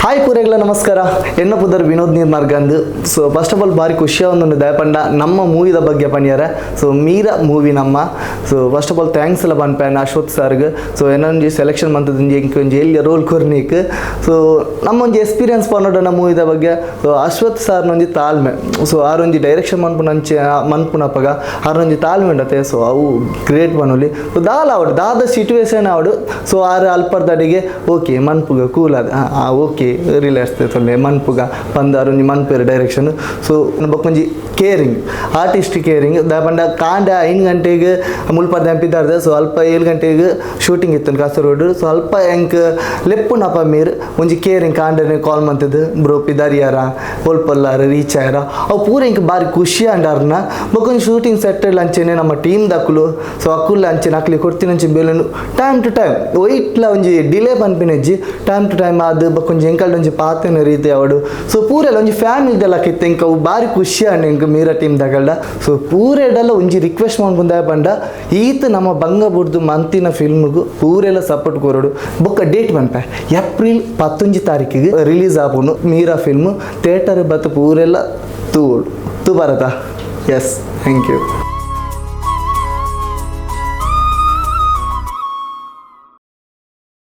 Hi ಪೂರೆಗಳ ನಮಸ್ಕಾರ ಎನ್ನ ಪುದರ್ ವಿನೋದ್ ನಿರ್ಮಾರ್ಗಂದು ಸೊ ಫಸ್ಟ್ ಆಫ್ ಆಲ್ ಬಾರಿ ಖುಷಿ ಒಂದು ದಯಪಂಡ ನಮ್ಮ ಮೂವಿದ ಬಗ್ಗೆ ಪಣಿಯಾರೆ ಸೊ ಮೀರಾ ಮೂವಿ ನಮ್ಮ so first of all thanks ಎಲ್ಲ ಪನ್ಪೇನ ಅಶ್ವಥ್ ಸರ್ಗೆ ಸೊ ಏನೊಂದು ಸೆಲೆಕ್ಷನ್ ಮಂತದಿಂಜಿ ಇಂಕೊಂಜಿ ಎಲ್ಲಿ ರೋಲ್ ಕೊರ್ನಿಕ್ ಸೊ ನಮ್ಮೊಂದು ಎಕ್ಸ್ಪೀರಿಯನ್ಸ್ ಪನ್ನೋಡನ ಮೂವಿದ ಬಗ್ಗೆ ಸೊ ಅಶ್ವಥ್ ಸರ್ನೊಂದು ತಾಳ್ಮೆ ಸೊ ಆರೊಂದು ಡೈರೆಕ್ಷನ್ ಮನ್ಪುನಂಚೆ ಮನ್ಪುನಪ್ಪಗ ಆರೊಂದು ತಾಳ್ಮೆ ಉಂಡತೆ ಸೊ ಅವು ಗ್ರೇಟ್ ಬನ್ನೋಲಿ ಸೊ ದಾಲ ಅವಡು ದಾದ ಸಿಚುವೇಶನ್ ಅವಡು ಸೊ ಆರು ಅಲ್ಪರ್ದಡಿಗೆ ಓಕೆ ಮನ್ಪುಗ ಕೂಲ್ ಅದ ಓಕೆ ರಿಲ್ಯಾಕ್ಸ್ ತೊಲೆ ಮನ್ಪುಗ ಪಂದಾರೊಂಜಿ ಮನ್ಪೇರು ಡೈರೆಕ್ಷನ್ ಸೊ ಬಕ್ಕೊಂಜಿ ಕೇರಿಂಗ್ ಆರ್ಟಿಸ್ಟ್ ಕೇರಿಂಗ್ ದಾಪಂಡ ಕಾಂಡ 5 ಗಂಟೆಗೆ ಮುಲ್ಪರ್ದ ಎಂಪಿದ್ದಾರ್ದೆ ಸೊ ಅಲ್ಪ 7 ಗಂಟೆಗೆ ಶೂಟಿಂಗ್ ಇತ್ತು ಕಾಸರಗೋಡು ಸೊ ಅಲ್ಪ ಎಂಕ್ ಲೆಪ್ಪುನಪ್ಪ ಮೀರ್ ಒಂಜಿ ಕೇರಿಂಗ್ ಕಾಂಡನೆ ಕಾಲ್ ಮಂತದ್ದು ಬ್ರೋ ಪಿದಾರಿಯಾರ ಒಲ್ಪಲ್ಲಾರ ರೀಚ್ ಆಯ್ಯಾರ ಅವು ಪೂರ ಇಂಕ್ ಬಾರಿ ಖುಷಿ ಅಂಡಾರ್ನ ಬಕ್ಕೊಂಜಿ ಶೂಟಿಂಗ್ ಸೆಟ್ಟಲ್ಲಿ ಅಂಚೆನೆ ನಮ್ಮ ಟೀಮ್ ದಕ್ಕಲು ಸೊ ಅಕ್ಕುಲ್ಲ ಅಂಚೆನೆ ಅಕ್ಲಿ ಕೊಡ್ತೀನಿ ಅಂಚೆ ಬೇಲೆನು ಟೈಮ್ ಟು ಟೈಮ್ ಒಯ್ಟ್ಲ ಒಂಜಿ ಡಿಲೇ ಪನ್ಪಿನಜ್ಜಿ ಟೈಮ್ ಟು ಟೈಮ್ ಅದು ಬಕ್ಕೊಂಜಿ ಎಂಕಲ್ಡೊಂಜಿ ಪಾತೆನ ರೀತಿ ಅವಡು ಸೊ ಪೂರೆಲ್ಲ ಒಂಜಿ ಫ್ಯಾಮಿಲಿದೆಲ್ಲ ಕಿತ್ತೆಂಕ ಅವು ಬಾರಿ ಖುಷಿ ಅಂಡ ಎಂಕ ಮೀರಾ ಟೀಮ್ ದಗಲ್ಡ ಸೊ ಪೂರೆಡಲ್ಲ ಒಂಜಿ ರಿಕ್ವೆಸ್ಟ್ ಮಾಡ್ಕೊಂಡ ಬಂಡ ಈತ ನಮ್ಮ ಬಂಗಬುಡ್ದು ಮಂತಿನ ಫಿಲ್ಮ್ಗು ಪೂರೆಲ್ಲ ಸಪೋರ್ಟ್ ಕೊರೋಡು ಬೊಕ್ಕ ಡೇಟ್ ಬಂಪ ಏಪ್ರಿಲ್ 11 ತಾರೀಕಿಗೆ ರಿಲೀಸ್ ಆಪುನು ಮೀರಾ ಫಿಲ್ಮ್ ಥಿಯೇಟರ್ ಬತ್ತು ಪೂರೆಲ್ಲ ತೂ ಬರತಾ ಎಸ್ ಥ್ಯಾಂಕ್ ಯು.